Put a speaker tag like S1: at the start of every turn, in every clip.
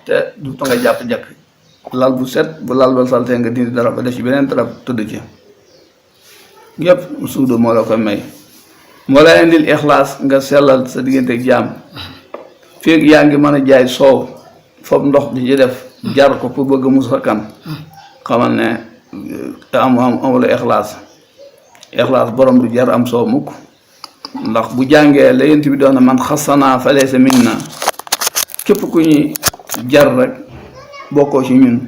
S1: te du ta nga jàpp jàkk lal bu set bu lal ba saltee nga dindi dara ba def ci beneen dara tëdd ci yépp suudu moo la koy may moo la indil ixlaas nga sellal sa diggante ak jaam feeg yaa ngi mën a jaay soow foofu ndox di ci def jar ko pour bëgg mu sakkan xamal ne amula ixlaas borom du jar am soow mukk ndax bu jàngee la yent bi doon na man xasanaa fa laysa minna képp ku ñuy jar rek bokkoo ci ñun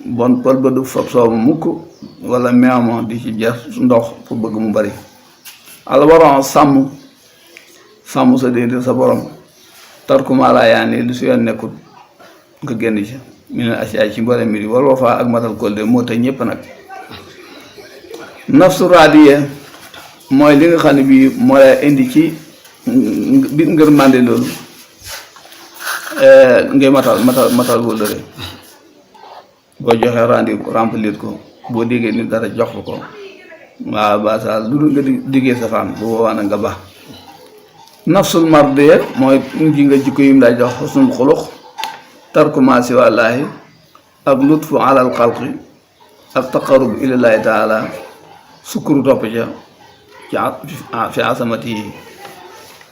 S1: bon pël ba du fab soow mukk wala meemo di ci jar ndox pour bëgg mu bari al waron sàmm sa diggante sa borom tarkumaa laa yaani lu si yoon nekkul nga génn ci mu ne asiyaay ci mboolem mbir yi wal wafaa ak matal kóllëre moo tax ñëpp nag nafsu raadiya mooy li nga xam ne bii moo lay indi ci biir ngër mànde loolu ngay matal kóllëre boo joxee rendez-vous remplir ko boo déggee ni dara jox ko waaw ba sa lu dul nga diggee sa fan bu boobaa nag nga baax nafsul mardiya mooy ji nga jikko yim lay jox xusnul xuluq tarkuma si wallaahi ak lutfu alal xalqi ak taqarrub ilallaahi taala sukkuru topp ca fi asamati yi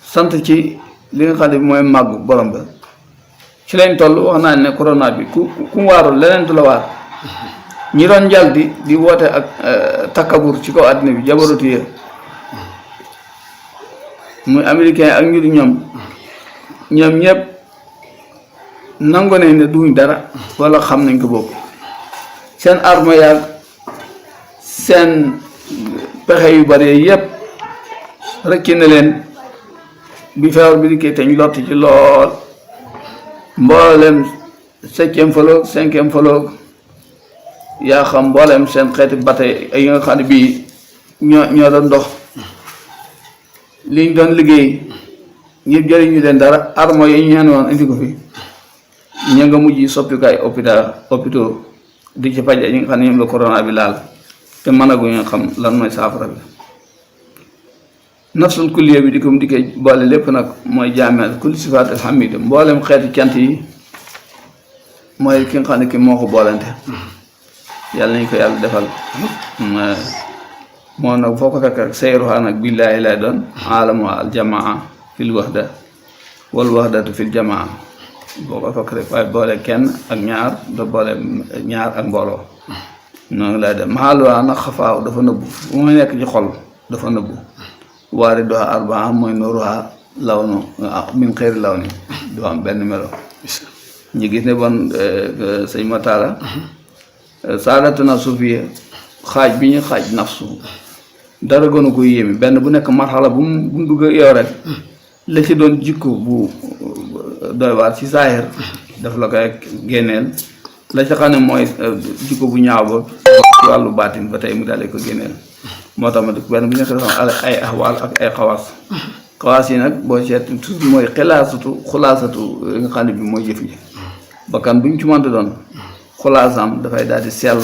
S1: sant ci li nga xam ne mooy màggu borom ba ci lañ toll wax naa ne corona bi ku waarul leneen du la waar ñi doon njal di woote ak takkabur ci kaw àddina bi jabarutu yee muy américain ak ñu di ñoom ñëpp nangu nañ ne duñ dara wala xam nañ ko boobu seen arme yaag seen pexe yu bari yëpp rekki na leen bi feebar bi dikkee te ñu lott ci lool mboolem 7e faloog 5e faloog yaa xam mboolem seen xeeti bate yi nga xam ne bii ñoo doon dox liñ doon liggéey ñëpp jëriñu leen dara armo yi ñu ñaan woon indi ko fi ña nga mujj soppikaay hôpitaux di ci faj ñi nga xam ne ñoom la corona bi laal te mënaguñu xam lan mooy saafara bi nafsul kulliya bi di ko mu dikkee boole lépp nag mooy jaameel kulli sifaat alhamida mboolem xeeti cant yi mooy ki nga xam ne ki moo ko boolante yàlla nañ ko yàlla defal moo nag foo ko fekk rek sayruha nag billaahi lay doon alamu aljamaa fil wahda wal wahdatu fil jamaa boo ko fekk rek waaye boole kenn ak ñaar da boole ñaar ak mbooloo noonu lay dem maaluwaa nag xafaaw dafa nëbbu bu ma nekk ci xol dafa nëbbu waari doxa arbaa mooy nooruha law nu min xëyri law ni du am benn melo ñu gis ne bon sëñ Matala saadatu na suufiya xaaj bi ñu xaaj nafsu dara gënu ko yéeme benn bu nekk marxala bu mu dugg yow rek la ci doon jikko bu doy waar ci saahir daf la koy génneel la ci xam ne mooy jikko bu ñaaw ba ci wàllu baatin ba tey mu daal ko génneel moo tax ma dëkk benn bu nekk dafa am ay ahwaal ak ay xawaas yi nag boo seet toujours mooy xulaasatu nga xam ne bi mooy jëf ji bakkan bu ñu ci mënta doon xulaasam dafay daal di sell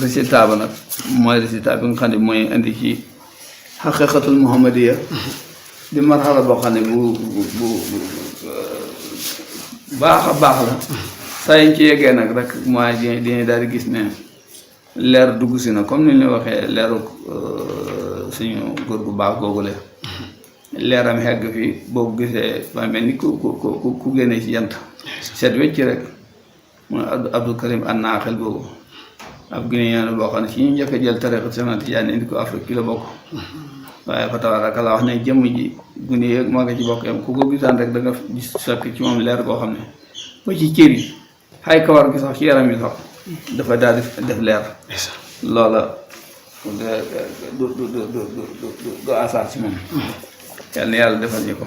S1: résultat ba nag mooy résultat bi nga xam ne mooy indi ci xaqiqatul muhammadiya di marxala boo xam ne bu baax a baax la saa yi ci yeggee nag rek mooy dina daal di gis ne leer dugg si na comme ni ñu waxee leeru suñu góor gu baax googule leeram xegg fi boo gisee ba mel ni ku génnee ci jant seet wecc rek mooy Abdou Karim an naaxel boobu ab Guinéen boo xam ne ci ñu njëkk a jël tariqa Seex Tijaan indi ko Afrique ki la bokk waaye fa tabaraka la wax ne jëmm ji gune yeeg moo nga ci bokk yam ku ko gisaan rek da nga gis fekk ci moom leer boo xam ne ba ci cër yi xay kawar gi sax ci yaram yi sax dafa daal di def leer loola du asaar ci moom yàlla na yàlla defal ñu ko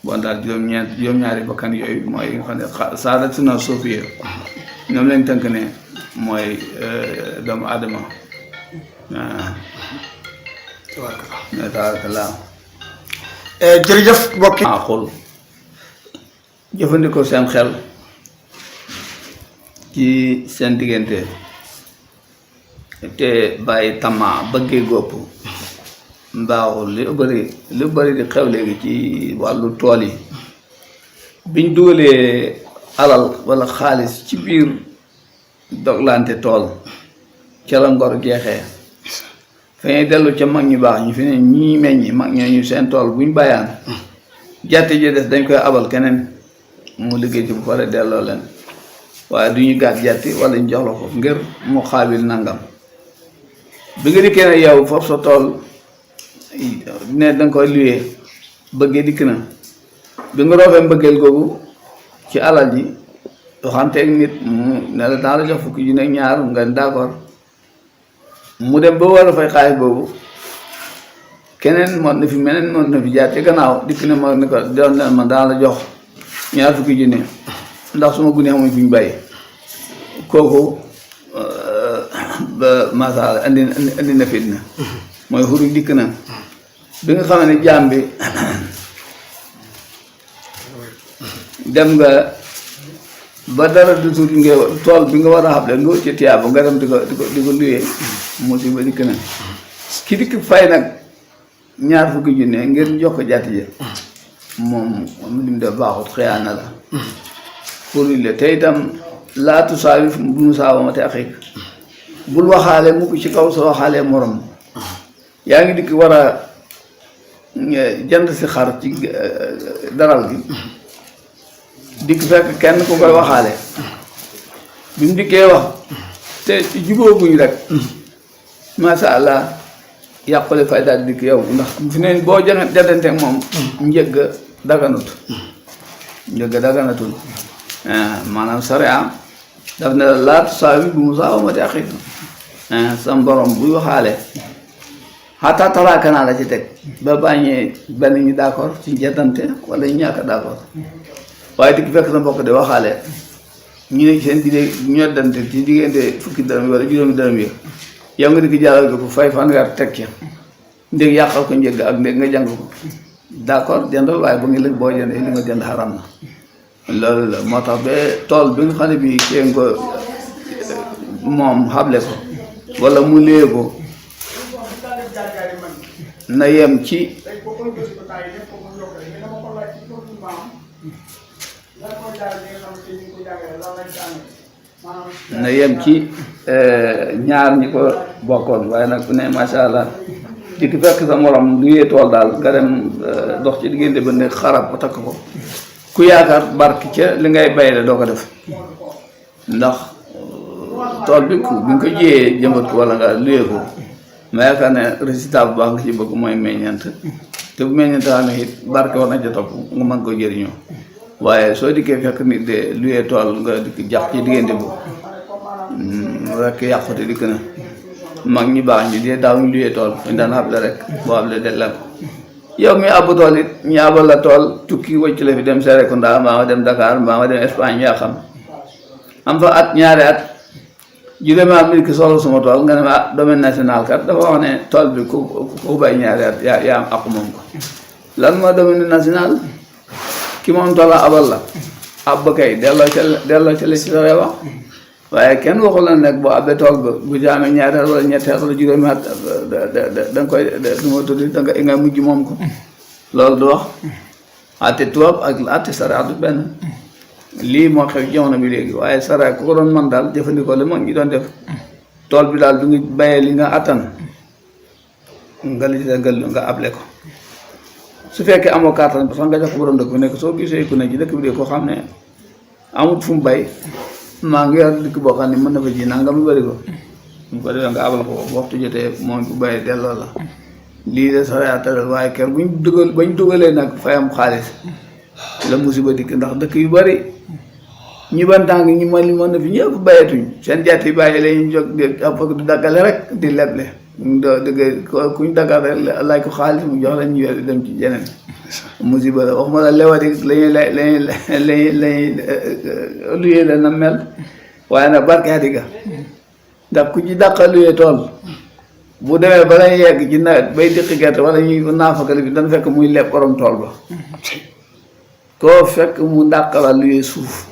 S1: bon daal juróom-ñaari bakkan yooyu mooy yi nga xam ne saadatuna suufiya ñoom lañ tënk ne mooy doomu aadama tabaarakallah
S2: jërëjëf mbokki
S1: xul jëfandikoo seen xel ci seen diggante te bàyyi tama bëggee gópp mbaaxul li bëri di xew léegi ci wàllu tool yi biñ dugalee alal wala xaalis ci biir doglante tool ca la ngor jeexee fa ñuy dellu ca mag ñu baax ñu fi ne ñii meññi mag ñooñu seen tool buñ bàyyaan jàtte ji des dañ koy abal keneen mu liggéey ci bu pare delloo leen waaye du ñu gàtt jàtti wala ñu jox la ko ngir mu xaabil nangam bi nga dikkee ne yow foofu sa tool ne danga koy luyee bëggee dikk na bi nga roofee mbëggeel googu ci alal ji waxanteeg nit mu ne la daa la jox fukki junne ñaar nga d'accord mu dem ba war a fay xaalis boobu keneen moom na fi meneen moom na fi jaar ci gannaaw dikk ne ma ne ko doon ne ma daa la jox ñaar fukki junne ndax suma gunee amuñ fi ñu bàyyi kooku ba masala andi na fitna mooy xuruj dikk na bi nga xam ne jaam bi dem nga ba dara du tuuti nga tool bi nga war a xable nga wut ci tiyaaba nga dem di ko luyee musiba dikk na ki dikk fay nag ñaar fukki junne ngir jox ko jàtti ja moom lim de baaxut xëyaana la xuruj la te itam laatu saawi bu mu saawamate axiik bul waxaale mukk ci kaw sa waxaalee morom yaa ngi dikk war a jënd si xar ci daral gi dikk fekk kenn ku koy waxaale bi mu dikkee wax te jubóoguñ rek masha Allah yàqule fay daal dikk yow ndax fi ne boo jëndante ak moom njëgg daganatul maanaam sariya daf ne la laatu saawi bu mu saawamate axiik sam borom buy waxaale xataa talaakanaa la ci teg ba bàññee benn ñi d'accord ci jëndante wala ñu ñàkk d'accord waaye dikk fekk sa mbokk de waxaale ñu ne seen ñoddante ci diggante fukki dërëm yi wala juróomi dërëm yi yow nga dikk jàllal ko fay fanweer teg ci ndég yàqal ko njëgg ak ndég nga jàng ko d'accord jëndal waaye ba ngi lëg boo jënd li nga jënd xaram na loolu la moo tax ba tool bi nga xam ne bii kee nga moom xable ko wala mu léegi ko na yem ci ñaar ñi ko bokkoon waaye nag ku ne masha Allah dikk fekk sa morom du yee tool daal nga dem dox ci diggante ba ne xarab ko takk ko ku yaakaar barki ca li ngay bay la doo ko def ndax tool bi nga ko jiyee jëmbat ko wala nga luyee ko ma yaakaar ne résultat bu baax nga ci bëgg mooy meññeent te bu meññeent xam ne it barke war na ca topp nga mën ko jëriñoo waaye soo dikkee fekk nit de luyee tool nga dikk jax ci diggante bu rek yàqute dikk na mag ñi baax ñi dee daaw ñu luyee tool ñu daan xable rek boo xable del la ko yow mi àbb tool it ñu àbbal la tool tukki wëcc la fi dem Serekunda mbaa ma dem Dakar mbaa ma dem Espagne yaa xam am fa at ñaari at juróomi at mi ki soxla suma tool nga ne ma domaine national kat dafa wax ne tool bi ku bay ñaari at yaa am aqu moom ko lan moo domaine national ki moom tool la abal la àbb kay delloo ca la ci sawee wax waaye kenn waxul la nekk boo abbee tool ba bu jaamee ñaari at wala ñetti at wala juróomi at da nga koy du ma tudd da nga mujj moom ko loolu du wax ate tubaab ak ate sariya du benn lii moo xew jamono bi léegi waaye sariya ku ko doon man daal jëfandikoo li mag ñi doon def tool bi daal du nga bayee li nga attan nga li nga able ko su fekkee amoo kàttan ba sax nga jox ko borom dëkk bi nekk soo gisee ku ne ci dëkk bi de koo xam ne amut fu mu bay maa ngi yor dëkk boo xam ne mën na fa ji nangam lu bëri ko bu ko defee nga abal ko waxtu jotee moom bu bàyyi delloo la lii de sariya tëral waaye kër bañ dugalee nag fayam xaalis la musiba dikk ndax dëkk yu bëri ñi ban tànk ñi mën na fi ñëpp bayetuñ seen jàtt yi bàyyi la ñu jóg di daggale rek di leble dëgg kuñ daggal rek laaj ko xaalis mu jox la ñu yor dem ci jeneen musiba la waxuma la lewati lañuy luyee la na mel waaye nag barkeeti ga ndax ku ci dàqa luyee tool bu demee ba lay yegg ci nawet bay diqi gerte wala ñuy naafakali bi dana fekk muy leb borom tool ba koo fekk mu dàqala luyee suuf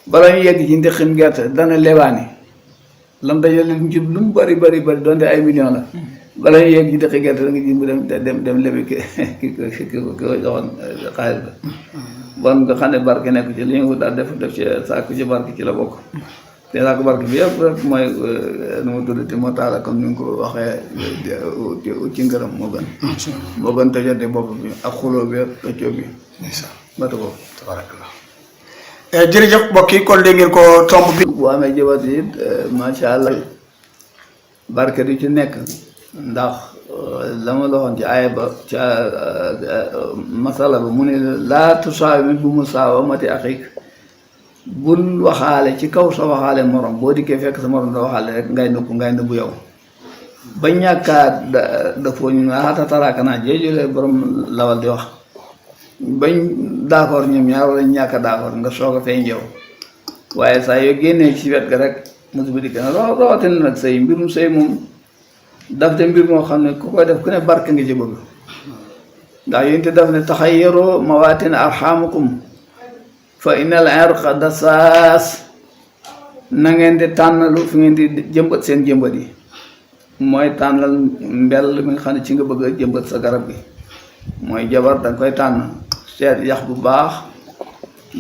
S1: bala ñu yegg ci ndiqim gerte dana lebaani lam dajale lu mu bari doonte ay million la bala ñu yegg ci ndiqi gerte da nga ji mu dem lebi ki ko joxoon xaalis ba bon nga xam ne barke nekk ci li ñu daal def ci sàkku ci barke ci la bokk te sàkku barke bi yëpp rek mooy nu mu tuddati moo taala comme ni nga ko waxee ci ngërëm moo gën tëjante bopp bi ak xuloo bi ak tëccoo bi bata boobu
S2: tabarakallah jërëjëf mbokk yi kon dégg ngeen ko tomb bi
S1: bu amee jabar it macha allah barke du ci nekk ndax la ma la waxoon ci aaya ba ca masala ba mu ne laa tusaawi bu mu saawa mati axik bul waxaale ci kaw sa waxaale morom boo dikkee fekk sa morom da waxaale rek ngay nëbbu yow ba ñàkkaa dafoo ñu xaata taraaka naa jeejule borom lawal di wax bañ d'accord ñoom ñaar wala ñàkk a d'accord nga soog a feeñ yow waaye saa yoo génnee ci wet ga rek mosu bi dikk na rawatina nag sëy mbirum sëy moom daf de mbir moo xam ne ku koy def ku ne barke nga ci bëgg ndax yéen te daf ne taxayyaroo mawaatin arxamukum fa innal irqa dasaas na ngeen di tànnalu fi ngeen di jëmbat seen jëmbat yi mooy tànnal mbell mi nga xam ne ci nga bëgg a jëmbat sa garab gi mooy jabar danga koy tànn seet yax bu baax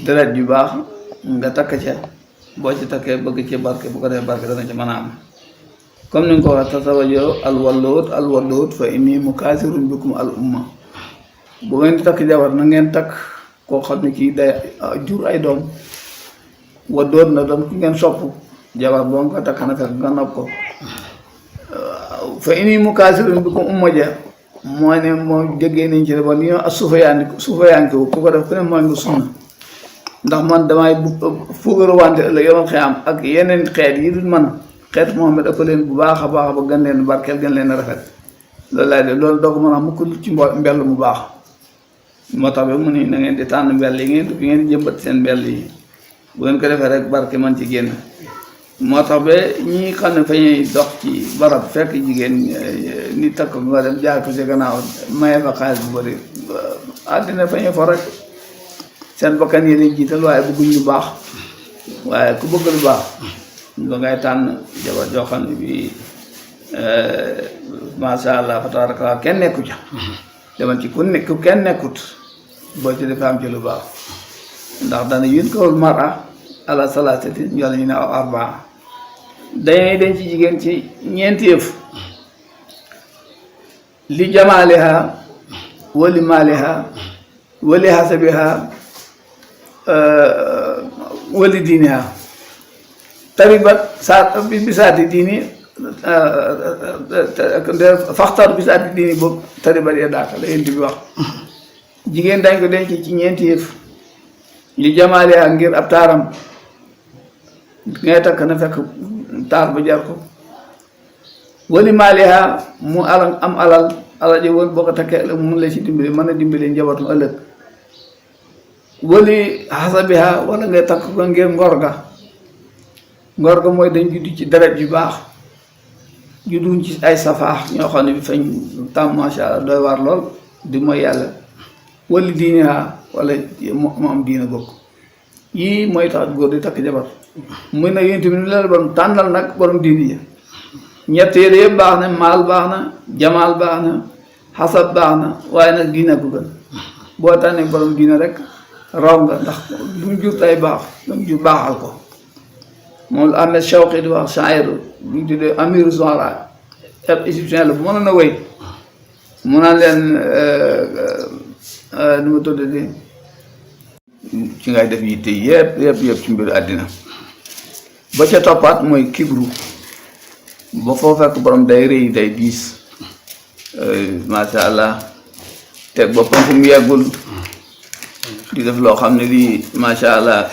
S1: deret ju baax nga takk ca boo ci takkee bëgg ci barke bu ko dee barke dana ci mën a am comme ni nga ko waxee tasawajoo alwaluut fa inni mukaasirun bikum al umma bu ngeen di takk jabar na ngeen takk koo xam ne kii day jur ay doom wadoot na doon ku ngeen sopp jabar boo nga ko takk na fekk nga nopp ko fa inni mukaasirun bikum umma ja mooy ne moo déggee nañ ci ne ba li ñoo ak suufayaanke wu ku ko def ku ne mooy nga sunna ndax man damay fuugaru wante ëllëg yomal xiyaam ak yeneen xeet yi dul man xeet Muhammad ëpp leen bu baax a baax ba gën leen barkeel gën leen rafet loolu laay def loolu doo ko mën a mukk ci mbell mu baax moo tax ba mu ni na ngeen di tànn mbell yi ngeen di jëmbat seen mbell yi bu ngeen ko defee rek barke man ci génn moo tax ba ñi xam ne fa ñuy dox ci barab fekk jigéen ni takk bi nga dem jaay ko ci gannaaw maye fa xaalis bu bëri àddina fa ñuy fo rek seen bakkan yi lañ jiital waaye bëgguñ lu baax waaye ku bëgg lu baax ba ngay tànn jabar joo xam ne bii masha Allah fa tabaarakallah kenn nekku ca demal ci ku kenn nekkut boo ci defee am ci lu baax ndax dana yén kawul mara ala salaasati ñoo ñu ne aw arbaa dañuy denc ci jigéen ci ñeenti yëf li jamaaliha wali maaliha wali hasabiha wali diiniha taribat saa bisaati diini faxtar bisaati diini boobu taribat ya daaka la yéen bi wax jigéen dañ ko denc ci ñeenti yëf li jamaaliha ngir ab taaram ngay takk na fekk taar ba jar ko wali maaliha mu am alal ji woon boo ko takkee ëllëg mun la ci dimbali mën a dimbali njabootum ëllëg wali hasabiha wala ngay takk ko ngir ngor ga mooy dañ juddu ci deret yu baax judduñ ci ay safaax ñoo xam ne bi fañ tam masha Allah doy waar lool di mooy yàlla wali diiniha wala mu am diina bokk yii mooy tax góor di takk jabar muy nag yéen tamit la borom tànnal nag borom diini ja ñett yële yëpp baax na maal baax na jamaal baax na xasab baax na waaye nag diina ko gën boo tànnee borom diina rek raw nga ndax lu mu jur tay baax lu mu jur baaxal ko moom la Ahmed Shawqi di wax shaa'ir bu ñu tuddee amiru Zuhara ab égyptien la bu mënoon a wéy mu naan leen nu ma tudd di ci ngay def yitte yëpp ci mbiru àddina ba ca toppaat mooy kibru ba foo fekk borom day rëy day diis masha Allah teg boppam fu mu yeggul di def loo xam ne lii masha Allah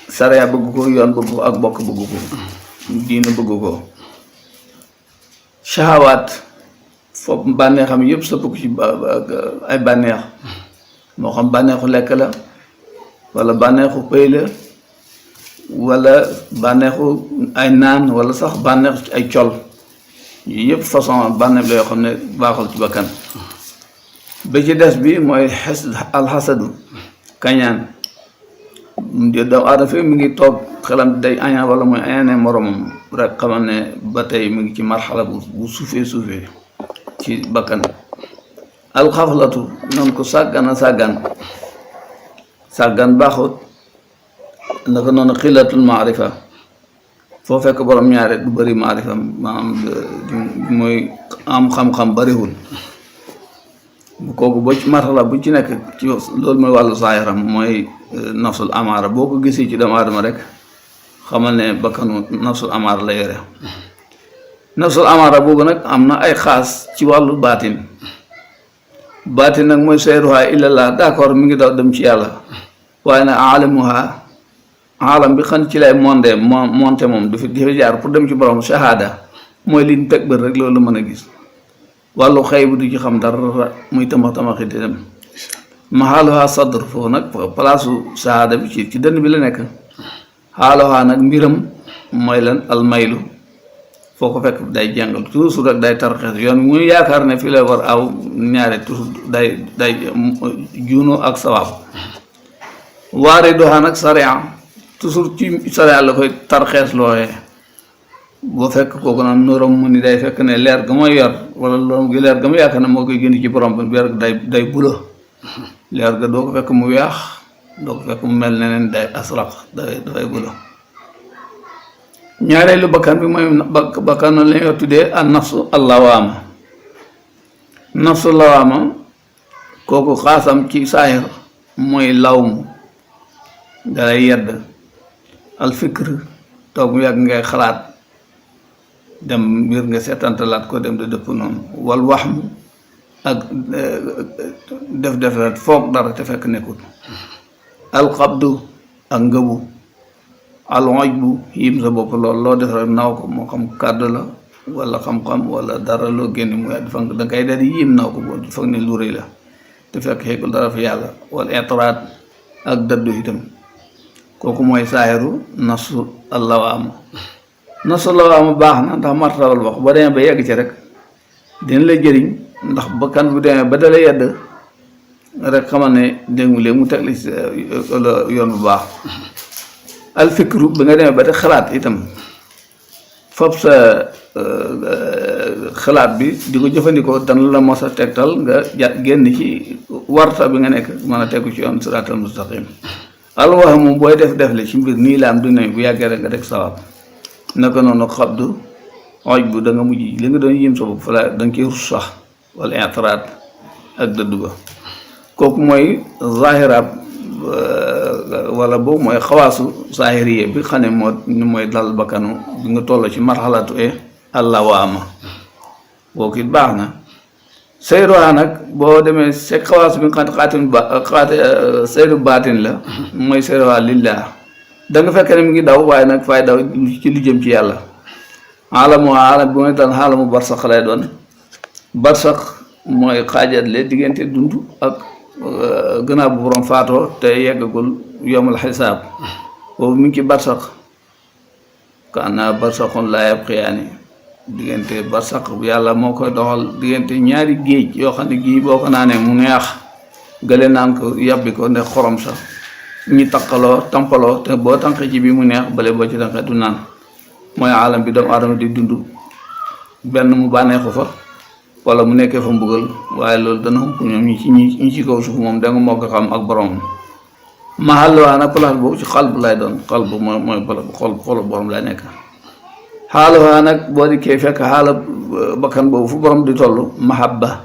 S1: sariya bëgg ko yoon bëgg ko ak bokk bëgg ko diina bëgg ko shahawaat foofu bànneexam yëpp sëpp ko ci ay bànneex moo xam bànneexu lekk la wala bànneexu pëy la wala bànneexu ay naan wala sax bànneexu ci ay col yii yëpp façon bànneex la yoo xam ne baaxul ci bakkan ba ci des bi mooy alxasadu kañaan doomu aadama fi mi ngi toog xelam day añaan wala mooy añaane moromam rek xamal ne ba tey mu ngi ci marxala bu suufee ci bakkan alxaflatu noonu ko sàggan sàggan baaxut naka noonu xillatul maarifa foo fekk borom ñaare du bëri maarifa maanaam mooy am xam-xam bëriwul kooku ba ci martala bu ci nekk ci loolu mooy wàllu saayaram mooy nafsul amaara boo ko gisee ci doomu aadama rek xamal ne bakkanu nafsul amaara la yore nafsul amaara boobu nag am na ay xaas ci wàllu baatin nag mooy sayruha illallah d'accord mi ngi daw dem ci yàlla waaye nag alamuha alam bi xam ci lay monte moom du fi jaar pour dem ci borom shahada mooy liñ teg bët rek loolu mën a gis wàllu xëy bu du ci xam dara muy tamaxi di dem maxaaluha sadr foofu nag palaasu shahada bi ci dënn bi la nekk xaaluha nag mbiram mooy lan almaylu foo ko fekk day jàngal toujours rek day tarxees yoon muy yaakaar ne fii la war aw ñaare toujours day juunoo ak sawaab waare doxaan ak sariya toujours ci sariya la koy tarxees looyee boo fekk kooku naan nóoram mu ni day fekk ne leer ga may yor wala loolu gi leer ga ma yaakaar ne moo koy génn ci borom bi leer ga day bula leer ga doo ko fekk mu weex doo ko fekk mu mel neneen day asraq dafay bula ñaareelu bakkan bi mooy bakkan la ñuy tuddee an nafsu allawaama nafsu allawaama kooku xaasam ci saahir mooy lawmu dalay yedd al fikr toog mu yàgg ngay xalaat dem mbir nga seetantalaat ko dem di dëpp noonu wal waxmu ak def ret foog dara te fekk nekkul alxabdu ak ngëbu alxoj bu yim sa bopp lool loo def rek naw ko moo xam kàddu la wala xam-xam wala dara loo génn mu yàdd fa da ngay dal di yim naw ko boo foog ne lu rëy la te fekk xeegul dara fi yàlla wala intiraat ak daddu itam kooku mooy saahiru nafsu allawaama nafsu allawaama baax na ndax martabal wax ba demee ba yegg ci rek dina la jëriñ ndax bakkan bu demee ba dala yedd rek xamal ne dégg mu léegi mu teg la ci yoon bu baax alfikru bi nga demee ba te xalaat itam foofu sa xalaat bi di ko jëfandikoo dana la mos a tegtal nga génn ci warta bi nga nekk mën a tegu ci yoon siraatal mustaqim alwax moom booy def la ci mbir nii la am du ne bu yàggee rek nga teg sawab naka noonu xabdu oj bu da nga mujj li nga doon yim sa bopp fa la da nga ciy rus sax wala intiraat ak dëdd ba kooku mooy zahirab wala boobu mooy xawaasu zahiriye bi xam ne mooy dal bakkanu bi nga toll ci marxalatu allawaama kooku it baax na sayruha nag boo demee se xawaas bi nga xam ne sayru baatin la mooy sayruha lillah da nga fekk ne mi ngi daw waaye nag fay daw ci lu jëm ci yàlla alam bi mooy daan xaalamu barsax lay doon barsax mooy xaajatle diggante dund ak gannaaw bu borom faatoo te yeggagul yomul xisaab boobu mi ngi ci barsax kaana barsaxun laa yabqiyaani diggante barsax yàlla moo koy doxal diggante ñaari géej yoo xam ne gii boo ko naanee mu neex gële naan ko yàbbi ko ndax xorom sax ñi taqaloo tampaloo te boo tànqee ci bi mu neex bale boo ci tànqee du naan mooy alam bi doomu aadama di dund benn mu bànneexu fa wala mu nekkee fa mbugal waaye loolu dana xump ñoom ñi ci kaw suuf moom da nga moo ko xam ak borom mahal nag place boobu ci xal bu lay doon xal bu mooy xolu borom lay nekk xaaluwaa nag boo dikkee fekk xaala bakkan boobu fu borom di toll mahabba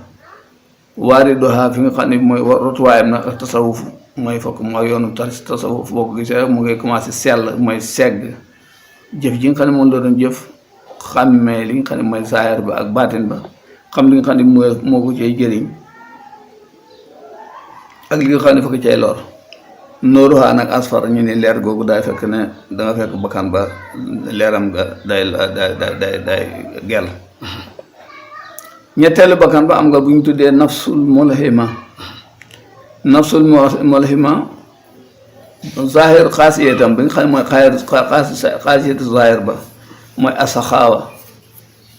S1: waari doxaa fi nga xam ne mooy rotuwaayam nag ak tasawuf mooy fokk mooy yoonu tasawuf boo ko gisee mu ngay commencé sell mooy segg jëf ji nga xam ne moom la doon jëf xàmmee li nga xam ne mooy saayar ba ak baatin ba xam li nga xam ne moo ko cay jëriñ ak li nga xam ne fa ko cay lor nooruwaa nag asfar ñu ne leer googu daay fekk ne danga fekk bakkan ba leeram nga day gel ñetteelu bakkan ba am nga bu ñu tuddee nafsul mulhima zahir xaasiyetam bi nga xam ne mooy xaasiyatu zahir ba mooy asaxaawa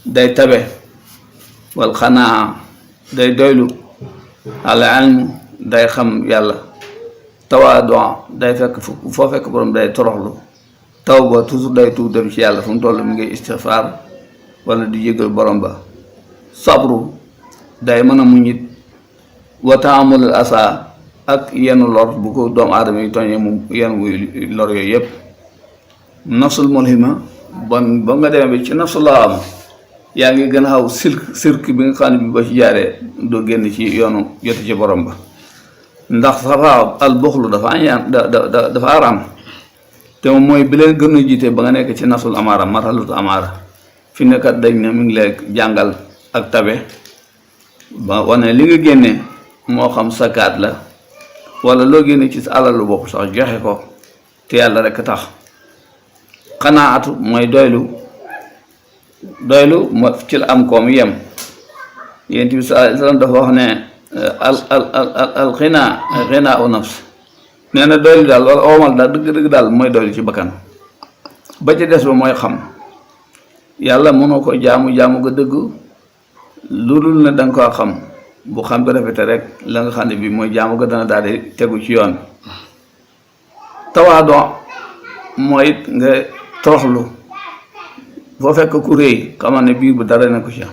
S1: day tabe wal xanaa day doylu al ilmu day xam yàlla tawaadu day fekk foo fekk borom day toroxlu taw ba toujours day tuub dem ci yàlla fu mu toll mi ngay istifaar wala di jégal borom ba sabru day mën a muñit wa taamulul asa ak yenn lor bu ko doomu aadama yi tooñee mu yenn wuy lor yooyu yëpp. nafsul mulhima bon ba nga demee bi ci nafsul lawaama yaa ngi gën a xaw sirk bi nga xam ne bi ba ci jaaree doo génn ci yoonu jote ci borom ba ndax safa al buxlu dafa añaan dafa araam te moom mooy bi leen gën a jiite ba nga nekk ci nafsul amaara marhalutu amaara fi nekkat dañ ne mi ngi lay jàngal ak tabe ba wane li nga génne moo xam sakaat la wala loo génne ci sa alalu bopp sax joxe ko te yàlla rek tax xanaatu mooy doylu moo ci la am koom yem yéen bi sallallahu alayhi wasallam dafa wax ne al xinaa u nafs nee na doylu daal wala oomal daal dëgg-dëgg daal mooy doylu ci bakkan ba ci des ba mooy xam yàlla mënoo ko jaamu ga dëgg lu dul ne danga koo xam bu xam bi rafete rek la nga xam ne bi mooy jaamu ga dana daal di tegu ci yoon tawaadon mooy it nga toroxlu foo fekk ku réy xamal ne biir bu dara na ko ci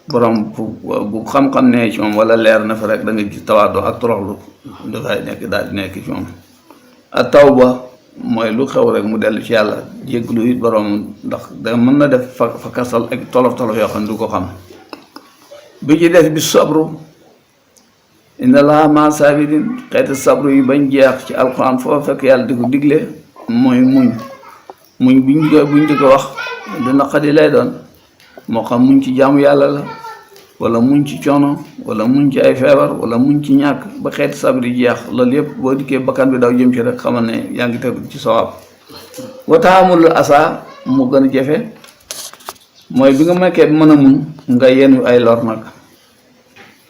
S1: borom bu xam-xam ne ci moom wala leer na fa rek da nga gis tawaadoo ak toroxlu dafay nekk daal di nekk ci moom ak tawba mooy lu xew rek mu dellu ci yàlla jégglu it borom ndax da mën na def fa kasal ak tolof yoo xam ne du ko xam bi ci des bi sabru inna laa ma sabirin xeeti sabru yi bañ jeex ci alxuraan foo fekk yàlla di ko digle mooy muñ buñ di ko wax du naqadi lay doon moo xam muñ ci jaamu yàlla la wala muñ ci coono wala muñ ci ay feebar wala muñ ci ñàkk ba xeeti sabri jeex loolu yëpp boo dikkee bakkan bi daw jëm ci rek xamal ne yaa ngi tegu ci sawaab wa taamul asa mu gën a jafe mooy bi nga mekkee mën a muñ nga yenu ay lor nag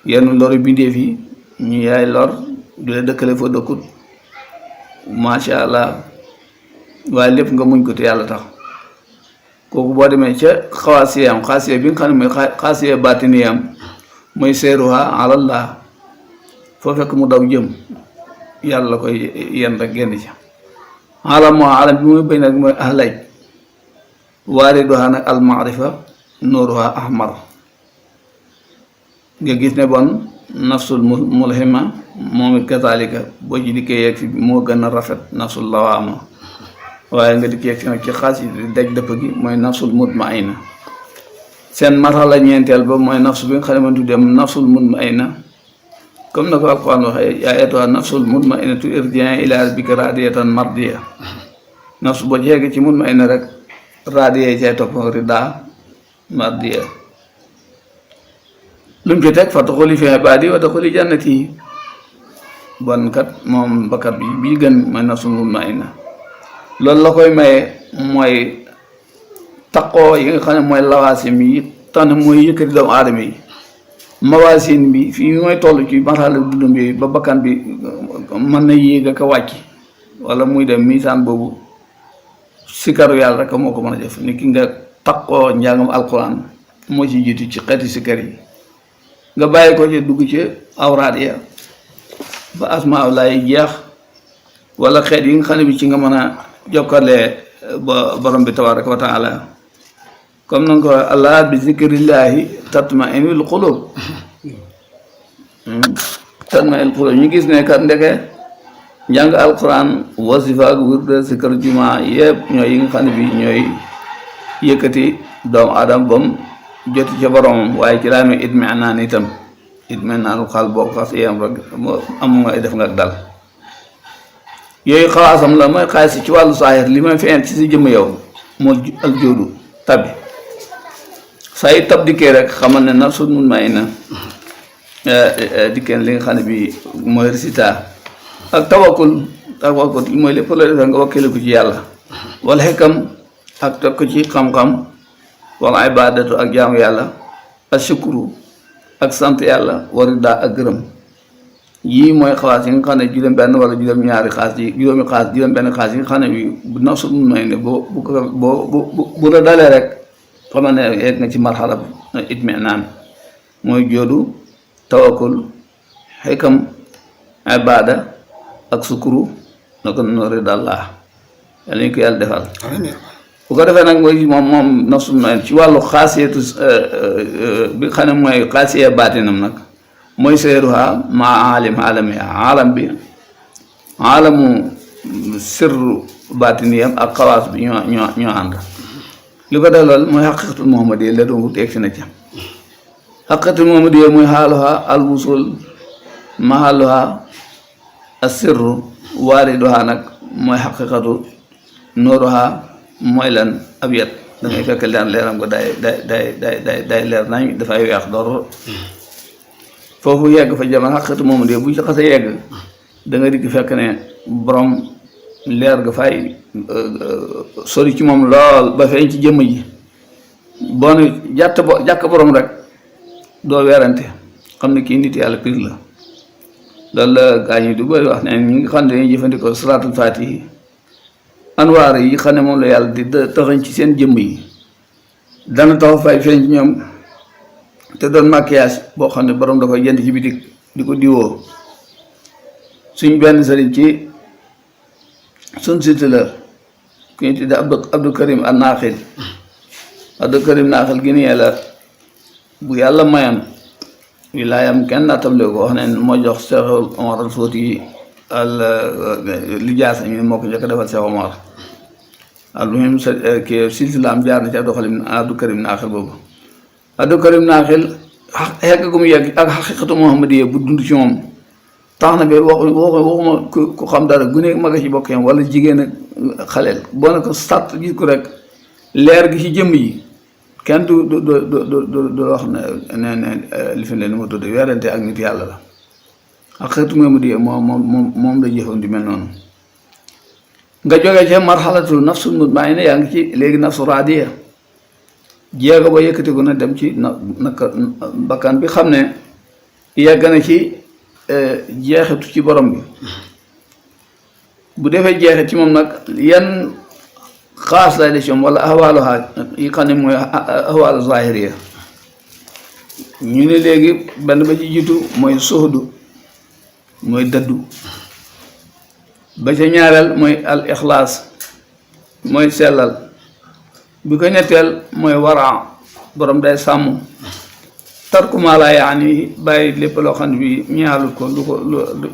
S1: yenu lori bindeef yi ñu yaay lor du la dëkkale fa dëkkut macha allah waaye lépp nga muñ ko te yàlla tax kooku boo demee ca xawaasiyam xaasiya bi nga xam ne mooy xaasiya baatiniyam mooy seeruha alallah foo fekk mu daw jëm yàlla la koy yen rek génn ci alam bi muy bëy nag mooy ahlaj waariduha nag almaarifa nuuruha ahmar nga gis ne bon nafsul mulhima moom it kazalika boo ci dikkee yegg si moo gën a rafet nafsul lawaama waaye nga dikkee yegg si nag ci xaas yi daj dëpp gi mooy nafsul mutmaina seen marxala ñeenteel ba mooy nafsu bi nga xam ne man tuddee nafsul mutmaina comme na ko alquran waxee yaa ayyatuha nafsul mutmainatu irji'i ila rabbika radiyatan mardiya nafsu boo ci yegg ci mutmaina rek radiya cay topp rida mardiya lu mu ci teg fa duxuli fi ibaadi wa duxuli jannati bon kat moom bakkat bi gën mooy nafsul mutmaina loolu la koy maye mooy taqoo yi nga xam ne mooy lawaasim yi tànn mooy yëkkati doomu aadama yi mawaasin bi fii mooy toll ci marxala dundam bi ba bakkan bi mën na yéeg ak a wàcc wala muy dem misaan boobu sikaru yàlla rek moo ko mën a def ni ki nga taqoo njàngam alquran moo ci jiitu ci xeeti sikar yi nga bàyyi ko ci dugg ci awraat ya ba asmaa laay jeex wala xeet yi nga xam ne bi ci nga mën a jokkalee ba borom bi tabaraka wa taala comme na nga ko allah bi zikrillahi tatma'innul qulub ñu gis ne kat ndeke njàng alquran wasifa ak wirde zikr jumaa yëpp ñooy yi nga xam ne bi ñooy yëkkati doomu aadama bam joti ca boromam waaye ci laa may itminaan itam itminaanul xaal boo ko xas yam rek amu nga def nga ak dal yooyu xawaasam la mooy xaalis ci wàllu saahir li may feeñ ci si jëmm yow moo al joodu tabi saa yi tab dikkee rek xamal ne nafsul mutmainna dikkee li nga xam ne bi mooy résultat ak tawakkul mooy lépp loo defee nga wakkile ko ci yàlla wala xekkam ak teg ko ci xam-xam wala ibadatu ak jaamu yàlla ak shukru ak sant yàlla warida ak gërëm yii mooy xawaas yi nga xam ne juróom benn wala juróom ñaari xaas yi juróomi xaas juróom benn xaas yi nga xam ne bi bu nafsul mutmainna bu la dalee rek xamal ne yegg nga ci marxala itminaan mooy joodu tawakkul xikam ibada ak sukuru naka noori dàllaa yàlla ñu ko yàlla defal bu ko defee nag mooy moom nafsul mutmainna ci wàllu xaasiyatu bi xam ne mooy xaasiya baatinam nag mooy seeruha ma aalami aalam bi aalamu sirru baatiniyam ak xawaas bi ñoo ànd li ko def lool mooy xaqiqatul muhammadiyya la doon wut egsi na ca xaqiqatul muhammadiyya mooy xaaluha al wusul mahaluha asirru waariduha nag mooy xaqiqatu nooruha mooy lan ab yet dangay fekk leeram ko day leer nañ dafay weex door foofu yegg fa jaman xaqiqatu muhammadiyya bu ci xasee yegg da nga dikk fekk ne borom leer ga fay sori ci moom lool ba feeñ ci jëmm ji boo ne jàkk borom rek doo weerante xam ne kii nit yàlla pire la loolu la gaa ñi du bëri wax ne ñi nga xam ne dañuy jëfandikoo salaatul faatihi anwaar yi xam ne moom la yàlla di taxañ ci seen jëmm yi dana tax fay feeñ ci ñoom te doon maquillage boo xam ne borom da koy jënd ci bitik di ko diwoo suñ benn sëriñ ci suñ site la ku ñu tudde Abdou Karim an Naaxil Abdou Karim Naaxil gi nii la bu yàlla mayoon wilaayam kenn nattable ko wax ne moo jox Cheikh Omar al Fouti lijaasa ñu moo ko njëkk a defal Cheikh Omar almuhim sa kii silsilaam jaar na ci Abdou Karim Naaxil boobu Abdou Karim Naaxil xekk gu mu yegg ak xaqiqatu muhammadiyya bu dund ci moom tax na ba waxuma ku xam dara gune mag a ci bokk yam wala jigéen ak xaleel boo ne ko sàtt gis ko rek leer gi ci jëmm yi kenn du wax ne li fi ne ni ma tudd weerante ak nit yàlla la xaqiqatu muhammadiyya moom la jëfoon di mel noonu nga jógee ci marxalatul nafsul mutmainna yaa ngi ci léegi nafsu raadiya jéego ba yëkkatiku na dem ci naka bakkan bi xam ne yegg na ci jeexitu ci borom bi bu defee jeexit ci moom nag yan xaas lay def ci moom wala ahwaaluha yi xam ne mooy ahwaalu zahiriya ñu ne léegi benn ba ci jiitu mooy suhdu mooy dëddu ba ca ñaareel mooy al ixlaas mooy sellal bi ko ñetteel mooy wara borom day sàmm tarku maa laa yaani bàyyi lépp loo xam ne bi ñaalut ko lu ko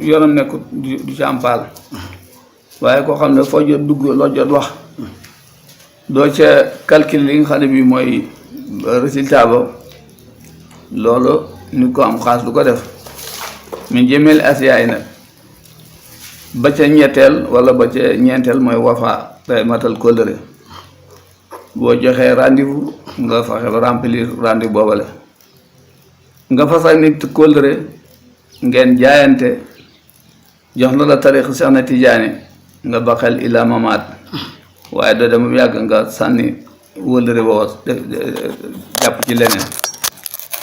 S1: yoonam nekkut du ci am paal waaye koo xam ne foo jot dugg loo jot wax doo ca calcul li nga xam ne bi mooy résultat ba loolu nit ko am xaas du ko def min jëmeel asiyaay nag ba ca ñetteel wala ba ca ñeenteel mooy wafa day matal kóllëre boo joxee rendez-vous nga fexe ba remplir rendez-vous boobale nga fas ak nit kóllëre ngeen jaayante jox na la tariix Seex na Tijaani nga baxel ila mamaat waaye doo dem yàgg nga sànni wóllëre booba jàpp ci leneen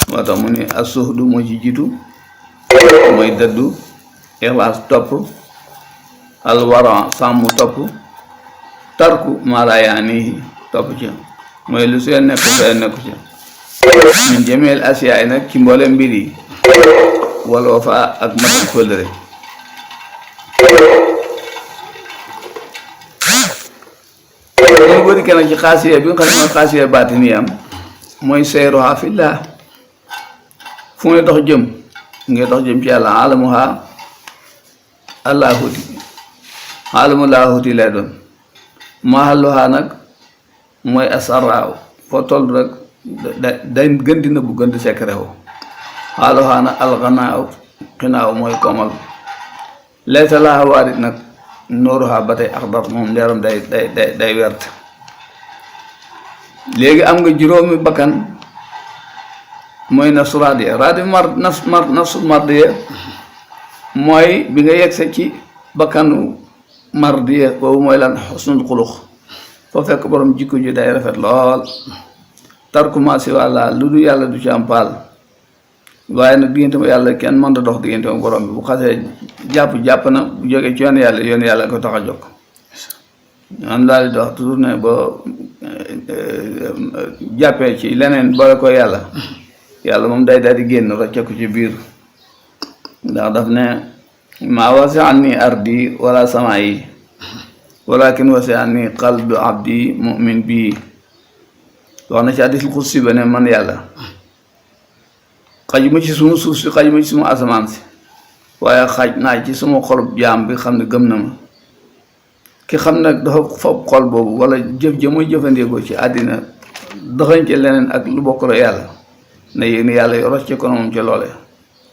S1: moo tax mu ni as-suhdu moo ci jiitu mooy dëddu ixlaas topp alwara sàmm topp tarku maalayaani topp ci mooy lu seen nekk seen nekku ci min jëmeel asiya yi nag ci mboole mbir yi wala wafa ak matal kóllëre dañu bëri kenn ci xaasiya bi nga xam ne mooy xaasiya baatiniyam mooy sayruha fillah fu ngay dox jëm ngay dox jëm ci yàlla alamuha allahuti alamu laahuti lay doon mahalluha nag mooy asaraaw foo toll rek day gën di nëbbu gën di sekkerewu xaaluha nag alxanaaw xinaaw mooy komal laysa laaha waarit nag nooruha ba tey axdar moom leeram day wert léegi am nga juróomi bakkan mooy nafsu raadiya nafsu mardiya mooy bi nga yegse ci bakkanu mardiya boobu mooy lan xusnul xulux foo fekk borom jikko ji day rafet lool tarkuma si wàlla lu du yàlla du ci am paal waaye nag diggante ma yàlla kenn mën da dox diggante ma borom bi bu xasee jàpp na bu jógee ci yoon yàlla ko tax a jóg man daal di wax toujours ne boo jàppee ci leneen boole ko yàlla moom day daal di génn rocceeku ci biir ndax daf ne maa wasi'ani ardi wala sama yi walakin wasi'ani qalbu abdi mu'min bii wax na ci hadiisul qudsi ba ne man yàlla xajuma ci suma suuf si xajuma ci suma asamaan si waaye xaj naa ci suma xolub jaam bi xam ne gëm na ma ki xam nag dafa fob xol boobu wala jëf ja muy jëfandikoo ci àddina doxañ ci leneen ak lu bokk la yàlla na yéeg ni yàlla yoros ci kono moom ci loole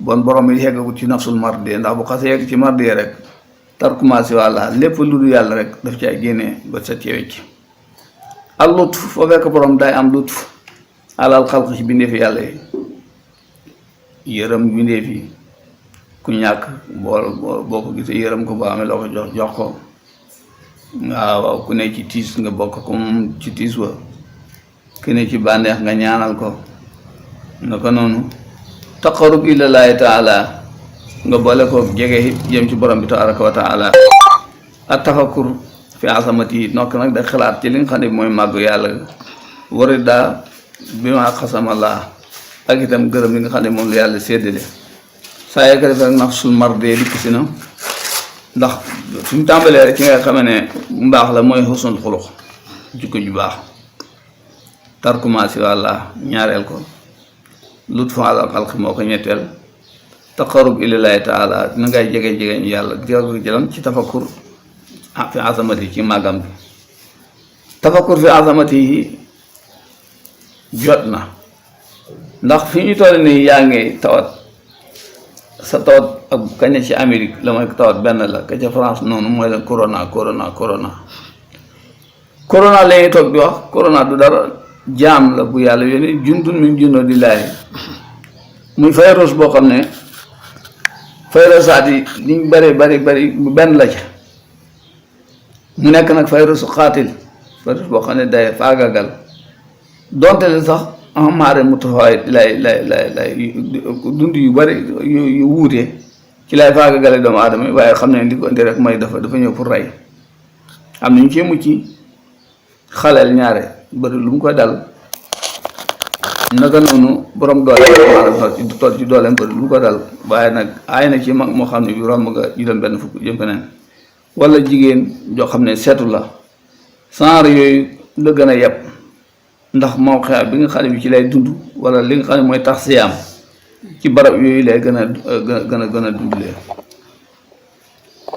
S1: bon borom yi yeggagut ci nafsul mardi ndax bu xasee yegg ci mardi rek tarkumaasi wàlla lépp lu dul yàlla rek daf ci ay génnee ba set ci wecc al lutf foo fekk borom day am lutf alal xalq ci bindeefi yàlla yi yërëm bindeef yi ku ñàkk boo ko gisee yërëm ko boo amee loo ko jox ko waaw ku ne ci tiis nga bokk ko moom ci tiis wa ku ne ci bànneex nga ñaanal ko naka noonu taqarrub ilallaahi taala nga boole ko jege jëm ci borom bi tabaraka wa taala ak tafakkur fi asamati yi nokk nag da xalaat ci li nga xam ne mooy màggu yàlla wari daa bi ma xasamallah ak itam gërëm li nga xam ne moom la yàlla séddale saa yekka def rek nafsul mardi dikk si na ndax suñu tàmbalee rek ci nga xamee ne mbaax la mooy xusnul xuluq jikko ju baax tarkumaasi wàlla ñaareel ko lutfu alal xalq moo ko ñetteel taqarrub ilallaahi taala na ngay jege ñu yàlla jëlan ci tafakkur fi azamati ci màggam bi tafakkur fi azamati yi jot na ndax fi ñu toll nii yaa ngi tawat sa tawat ak kaña ci Amérique la mooy tawat benn la ka ca France noonu mooy leen corona la ñuy toog di wax corona du dara jaam la bu yàlla yónni jundun min junuudillaahi muy virus boo xam ne virusaat yi liñ bari benn la ca mu nekk nag virusu xaatil virus boo xam ne day faagagal donte le sax amaare mu taxawaay lay dund yu bari yu wuute ci lay faagagale doomu aadama yi waaye xam ne li ko indi rek mooy dafa ñëw pour rey am nañu ci mucc xaleel ñaare bëri lu mu koy dal naka noonu borom doole tool ci dooleem bëri lu mu ko dal waaye nag aay na ci mag moo xam ne bi romb nga juróom benn fukk jëm feneen wala jigéen joo xam ne seetu la genre yooyu la gën a yeb ndax moo xeex bi nga xam ne bi ci lay dund wala li nga xam ne mooy tax siyaam ci barab yooyu lay gën a dundulee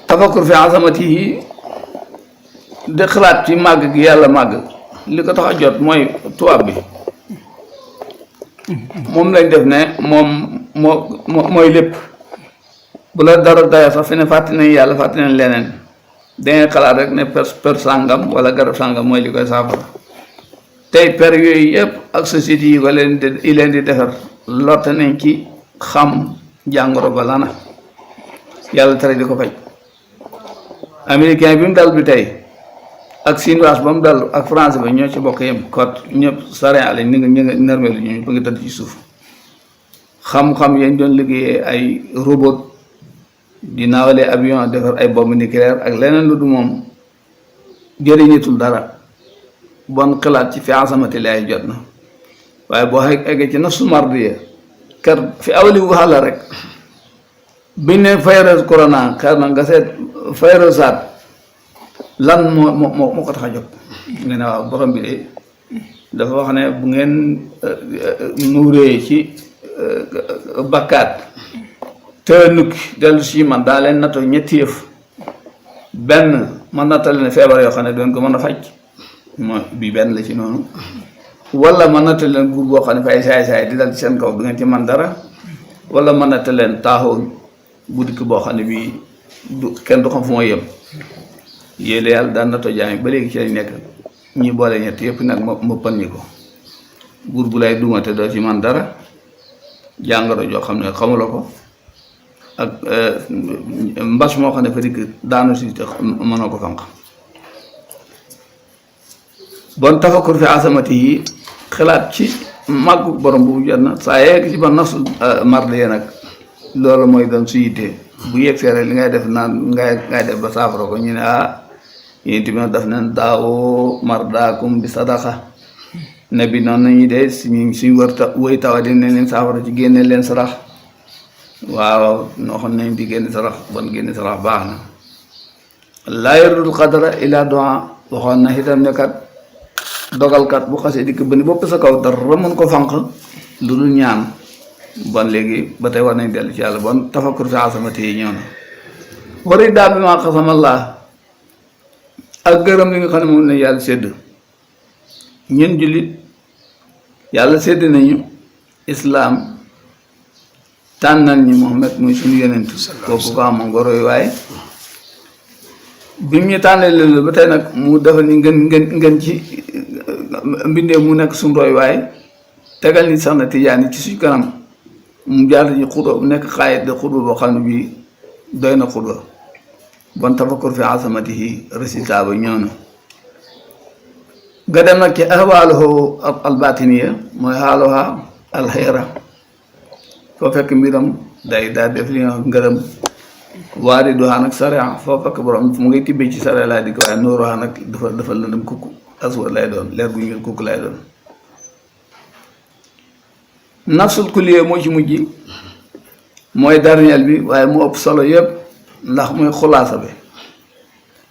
S1: tafakkur fi azamati yi di xalaat ci màgg gi yàlla màgg li ko tax a jot mooy tubaab bi moom lañ def ne mooy lépp bu la dara daya sax fi ne fàtte nañ yàlla fàtte nañ leneen dangay xalaat rek ne per sàngam wala garab sàngam mooy li koy saafara tey per yooyu yëpp ak société yi ko leen di defar lotte nañ ci xam jàngoro ba lana yàlla tere di ko faj américain bi mu dal bi tey ak chinois ba mu dal ak français ba ñoo ci bokk yem kot ñëpp sarin lañ ni nga nermelu ñu ba ngi tëdd ci suuf xam-xam yañ doon liggéeyee ay robot di naawalee avion defar ay bombe nucléaire ak leneen lu du moom jëriñatul dara bon xalaat ci fi asamati lay jot na waaye boo eggee ci nafsu mardiya kër fi awali wu xàlla rek biñ ne virus corona xeer na nga seet virusaat lan moo ko tax a jóg nga ne waaw borom bi de dafa wax ne bu ngeen nuuree ci bakkaat te nukki dellu si man daa leen natto ñetti yëf benn man nattale ne feebar yoo xam ne doon ko mën a faj mooy bii benn la ci noonu wala man nattale leen guur boo xam ne fay saay-saay di dal ci seen kaw du ngeen ci man dara wala man nattale leen taaxoon bu dikk boo xam ne bii du kenn du xam fu mooy yem yéen yàlla daan natto jaam ba léegi ci lañ nekk ñi boole ñett yëpp nag ma pan ñi ko guur bu lay duumate doo ci man dara jàngoro joo xam ne xamula ko ak mbas moo xam ne fa dikk daanu si mënoo ko fanq bon tafakkur fi asamati yi xalaat ci màggu borom bu jot na saa yegg ci ba nafsu mardiya nag loolu mooy doon su yittee bu yegg see rek li ngay def naan ngay def ba saafara ko ñu ne yéen tamit daf nañ daawoo mardaakum bi sadaqa ne bi noonu nañu dee suñ wërta wëy tawa di ne leen saafara ci génne leen sarax waaw noo xam nañ di génne sarax bon génne sarax baax na laa yardul qadara ila doa waxoon na itam ne kat dogalkat bu xasee dikk ba ni bopp sa kaw dara mën ko fànq lu dul ñaan bon léegi ba tey war nañ dellu ci yàlla bon tafakkur fi asamati yi ñëw na wari daa bi ma xasamallah ak gërëm li nga xam ne moom la yàlla sédd ñun jullit yàlla sédd nañu islaam tànnal ñi Muhammad muy suñu yonent kooku ko am nga roy waaye bi ñu tànnee leen ba tey nag mu defal ni ngeen ci mbindee mu nekk suñu roy waaye tegal ni sax na tijaan ci suñ kanam mu jaar ci xudoo bu nekk xaayit de xudoo boo xam ne bii doy na xudoo bon tafakkur fi asamatihi résultat ba ñëw na nga dem nag ci ahwaaluhu albatiniya mooy xaaluha alxeera foo fekk mbiram day daal def li nga ngërëm waari duhaa nag sariya foo fekk borom mu ngay tibbee ci sariya laa di ko waaye nooruhaa nag dafa lëndëm kukk aswad lay doon leer gu ñuul kukk lay doon nafsul kulliye moo ci mujj mooy dernier bi waaye mu ëpp solo yëpp ndax mooy xulaasa bi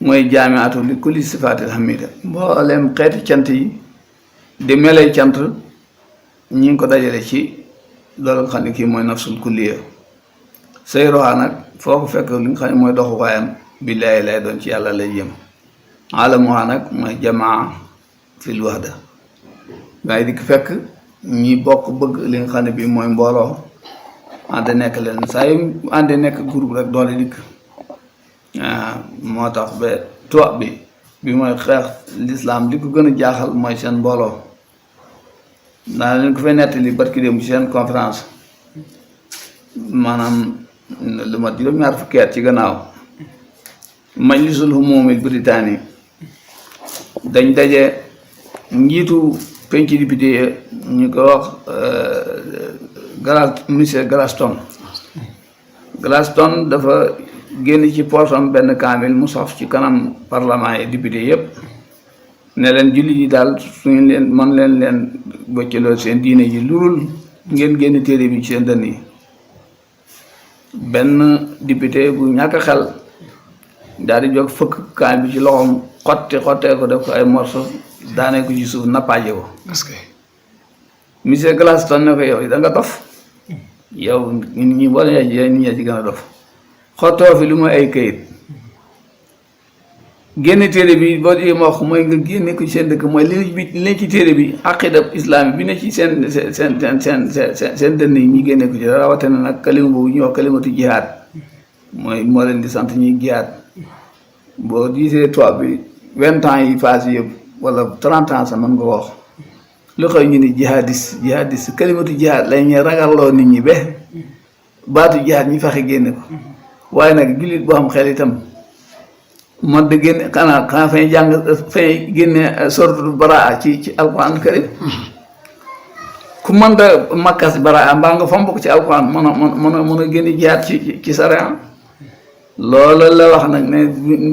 S1: mooy jaamiatu li kulli sifaatil hamida mboolem xeeti cant yi di melay cant ñi ngi ko dajale ci loolu nga xam ne kii mooy nafsul kulliye say roxaa nag foo ko fekk li nga xam ne mooy doxu waayam billaahi lay doon ci yàlla lay jëm alamuha nag mooy jamaa fil wahda ngay dikk fekk ñi bokk bëgg li nga xam ne bii mooy mbooloo ànd nekk leen saa yu ànd nekk groupe rek doole dikk moo tax ba tubaab bi mooy xeex lislaam li ko gën a jaaxal mooy seen mbooloo naa leen ko fay nettali barki dem ci seen conférence maanaam lu mat juróom-ñaar fukki at ci gannaaw majlisul humumil Britannique dañ daje njiitu penc député ñu ko wax monsieur Gladstone dafa génn ci poosam benn kaamil mu sof ci kanam parlement yi député yépp ne leen jullit yi daal suñu leen man leen boccaloo seen diine ji lurul ngeen génn téere bi ci seen dënn yi benn député bu ñàkk xel daal di jóg fëkk kaamil bi ci loxoom xottee ko def ko ay morceau daanee ko ci suuf nappaaje ko monsieur Gladstone ne ko yow da nga dof yow nit ñi boole nit ñi ci gën a dof xottoo fi lu mooy ay kayit génn téere bi boo di ma wax mooy nga génne ko ci seen dëkk mooy li ne ci téere bi aqida islaam bi ne ci seen dënn yi ñu génne ko ci rawatina nag kalima boobu ñuy wax kalimatu jihaad mooy moo leen di sant ñuy jihaad boo gisee tubaab bi 20 ans yi passé yëpp wala 30 ans sax mën nga ko wax lu xew ñu ni jihadiste kalimatu jihaad lay ñuy ragalloo nit ñi baatu jihaad ñi fexe génne ko waaye nag jullit boo xam xel itam man de génne xanaa fay jàng fay génne sortu baraa ci alquran karim ku mën da makkas baraa mbaa nga fomb ko ci alquran mën a génne jihaad ci sariya loolu la wax nag ne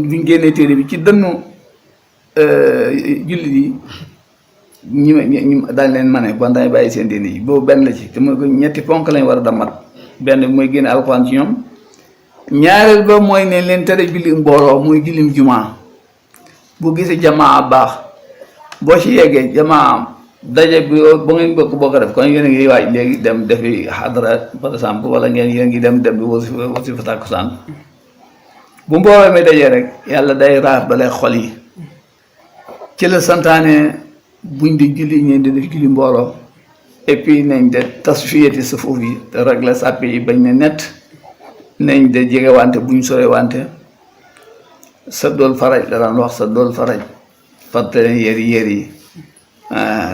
S1: buñ génnee téere bi ci dënnu jullit yi ñi dañ leen mane bon dañ bàyyi seen diine yi boobu benn la ci te mooy ko ñetti ponk lañ war a damat benn bi mooy génne alxuraan ci ñoom ñaareel ba mooy ne leen tere julli mbooloo muy jullim jumaa bu gisee jamaa baax boo ci yeggee jamaa daje bi ba ngeen bokk def kon yéen a ngi waaj léegi dem defi xadra par exemple wala yéen ngi dem di wasifa takkusaan bu mbooloo mi dajee rek yàlla day raar balay xol yi ci la santaane buñ di julli ñeen di def julli mbooloo et puis nañ de tasfiyati sa foofu yi te régler sàppe yi bañ ne net nañ de jege wante buñ sore wante sa dool faraj la daan wax sa dool faraj fàtte leen yéer yi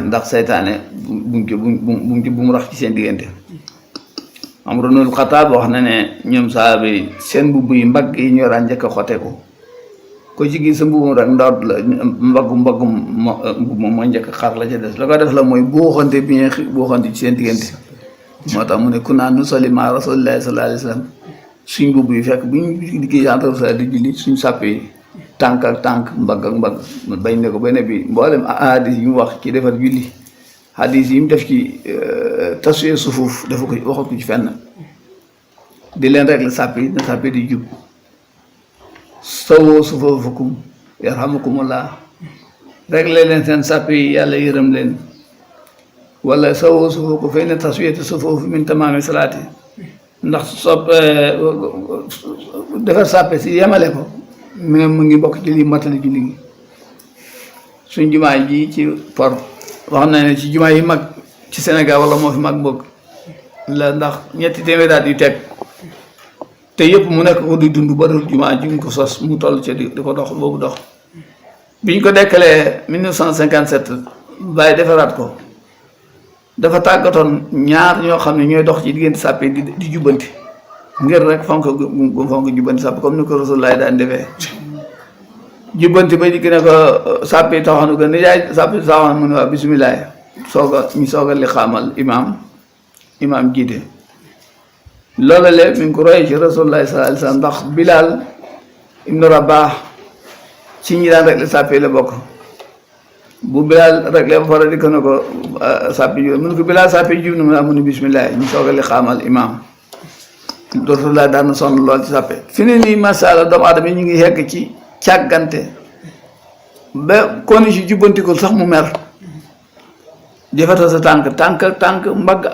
S1: ndax seytaane bu mu rax ci seen diggante am ronul Xataab wax na ne ñoom saaba yi seen mbubb yi mbagg yi ñoo daan njëkk a xoteeku ko ci gis sa mbubbum rek ndoot la mbubb moo njëkk xar la ca des la ko def la mooy buuxante bi ñu buuxante ci seen diggante moo tax mu ne ku naan nu soli ma rasulillahi sallallahu alayhi wa sallam suñ mbubb yi fekk bu ñu diggee entre sa di julli suñ sàpp yi tànk ak tànk mbagg ak mbagg bañ ne ko ba ne bi mboolem hadis yi mu wax ci defar julli hadis yi mu def ci taswee sufuuf dafa ko waxat ko ci fenn di leen rek la sàpp yi na sàpp yi di jub sawoo sufuufakum yarhamukumullah rek leen seen sàpp yi yàlla yërëm leen wala sawu sufuufu fa inna taswiyata sufuufi min tamaami salaati ndax defar sàppe si yemale ko mu ngi bokk ci li matali julli gi suñ jumaa ji ci port wax na ne ci jumaa yi mag ci Sénégal wala moo fi mag bokk la ndax ñetti téeméeri at yu teg te yëpp mu nekk ko di dund ba jumaa ji ñu ko sos mu toll ci di ko dox boobu dox biñ ko dekkalee 1957 bàyyi defaraat ko dafa tàggatoon ñaar ñoo xam ne ñooy dox ci diggante sàppe di jubbanti ngir rek fonk jubbanti sàppe comme ni ko Rasulullah daan defee jubbanti ba di ne ko sàppe taxaw na ko ni jaay sàppe taxaw na mu ne waa bisimilah ñu soog a li xaamal imaam jiite loolu le mi ngi ko royee ci Rasulullah sallallahu alayhi wasallam ndax Bilal ibnu Rabah ci ñi daan rek la sàppe la bokk bu Bilal rek la ba pare di ko ne ko sàppi jub mu ne ko Bilal sàppi jub na mu ne bisimilah ñu soog a li xaamal imaam Rasulullah daan na sonn lool ci sàppe fi ne nii macha allah doomu aadama yi ñu ngi yegg ci càggante ba koni si jubbantikul sax mu mer jëfata sa tànk mbagg